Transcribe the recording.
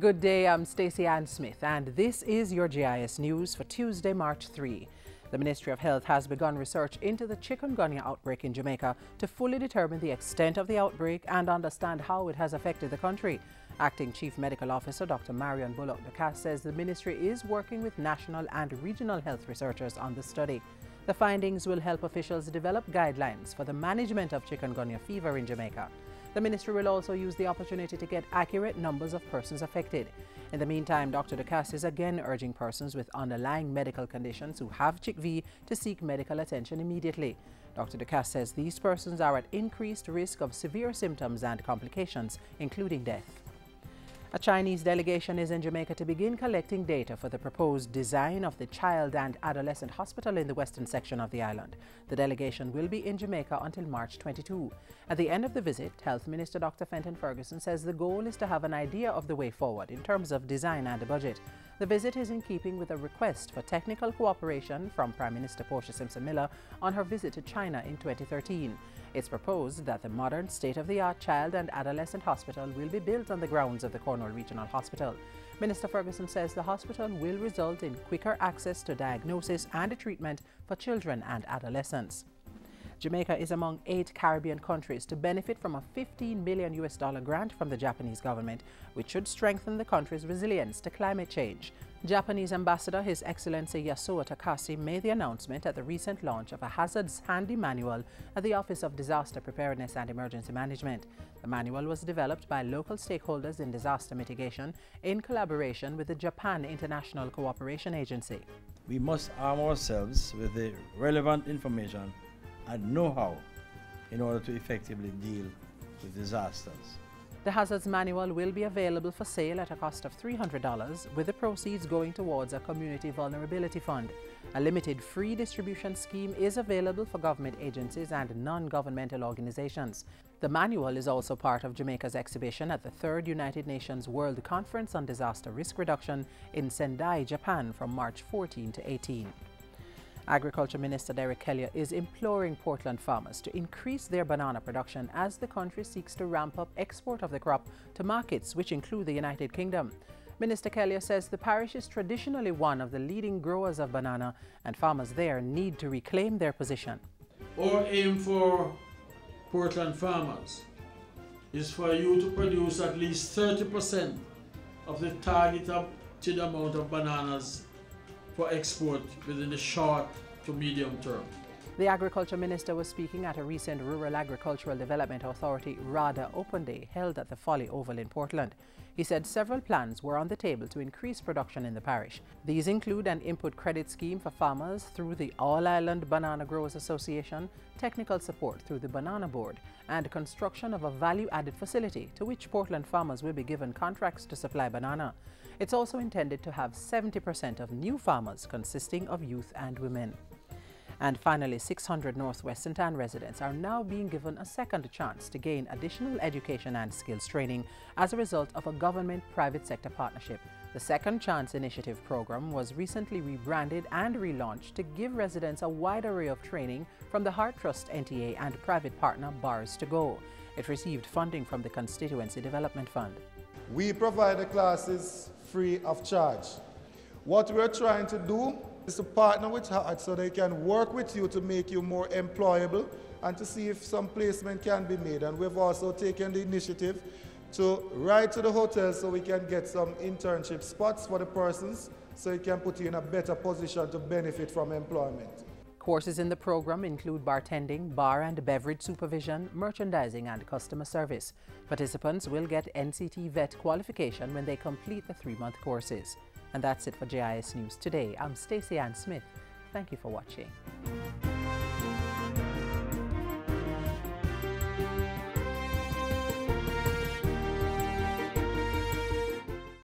Good day, I'm Stacey Ann Smith, and this is your GIS News for Tuesday, March 3. The Ministry of Health has begun research into the chikungunya outbreak in Jamaica to fully determine the extent of the outbreak and understand how it has affected the country. Acting Chief Medical Officer Dr. Marion Bullock-Ducasse says the ministry is working with national and regional health researchers on the study. The findings will help officials develop guidelines for the management of chikungunya fever in Jamaica. The ministry will also use the opportunity to get accurate numbers of persons affected. In the meantime, Dr. Ducasse is again urging persons with underlying medical conditions who have CHIKV to seek medical attention immediately. Dr. Ducasse says these persons are at increased risk of severe symptoms and complications, including death. A Chinese delegation is in Jamaica to begin collecting data for the proposed design of the child and adolescent hospital in the western section of the island. The delegation will be in Jamaica until March 22. At the end of the visit, Health Minister Dr. Fenton Ferguson says the goal is to have an idea of the way forward in terms of design and budget. The visit is in keeping with a request for technical cooperation from Prime Minister Portia Simpson-Miller on her visit to China in 2013. It's proposed that the modern state-of-the-art child and adolescent hospital will be built on the grounds of the Cornwall Regional Hospital. Minister Ferguson says the hospital will result in quicker access to diagnosis and treatment for children and adolescents. Jamaica is among 8 Caribbean countries to benefit from a $15 million grant from the Japanese government, which should strengthen the country's resilience to climate change. Japanese Ambassador His Excellency Yasuo Takase made the announcement at the recent launch of a hazards handy manual at the Office of Disaster Preparedness and Emergency Management. The manual was developed by local stakeholders in disaster mitigation in collaboration with the Japan International Cooperation Agency. We must arm ourselves with the relevant information and know-how in order to effectively deal with disasters. The Hazards Manual will be available for sale at a cost of $300, with the proceeds going towards a community vulnerability fund. A limited free distribution scheme is available for government agencies and non-governmental organizations. The manual is also part of Jamaica's exhibition at the 3rd United Nations World Conference on Disaster Risk Reduction in Sendai, Japan from March 14 to 18. Agriculture Minister Derek Kelly is imploring Portland farmers to increase their banana production as the country seeks to ramp up export of the crop to markets which include the United Kingdom. Minister Kelly says the parish is traditionally one of the leading growers of banana and farmers there need to reclaim their position. Our aim for Portland farmers is for you to produce at least 30% of the targeted amount of bananas for export within the short to medium term. The Agriculture Minister was speaking at a recent Rural Agricultural Development Authority RADA Open Day held at the Folly Oval in Portland. He said several plans were on the table to increase production in the parish. These include an input credit scheme for farmers through the All-Island Banana Growers Association, technical support through the Banana Board, and construction of a value-added facility to which Portland farmers will be given contracts to supply banana. It's also intended to have 70% of new farmers consisting of youth and women. And finally, 600 Northwest St. Ann residents are now being given a second chance to gain additional education and skills training as a result of a government-private sector partnership. The Second Chance Initiative program was recently rebranded and relaunched to give residents a wide array of training from the Heart Trust NTA and private partner Bars to Go. It received funding from the Constituency Development Fund. We provide the classes free of charge. What we're trying to do is to partner with Heart so they can work with you to make you more employable and to see if some placement can be made. And we've also taken the initiative to write to the hotel so we can get some internship spots for the persons so it can put you in a better position to benefit from employment. Courses in the program include bartending, bar and beverage supervision, merchandising and customer service. Participants will get NCT VET qualification when they complete the 3-month courses. And that's it for GIS News today. I'm Stacey Ann Smith. Thank you for watching.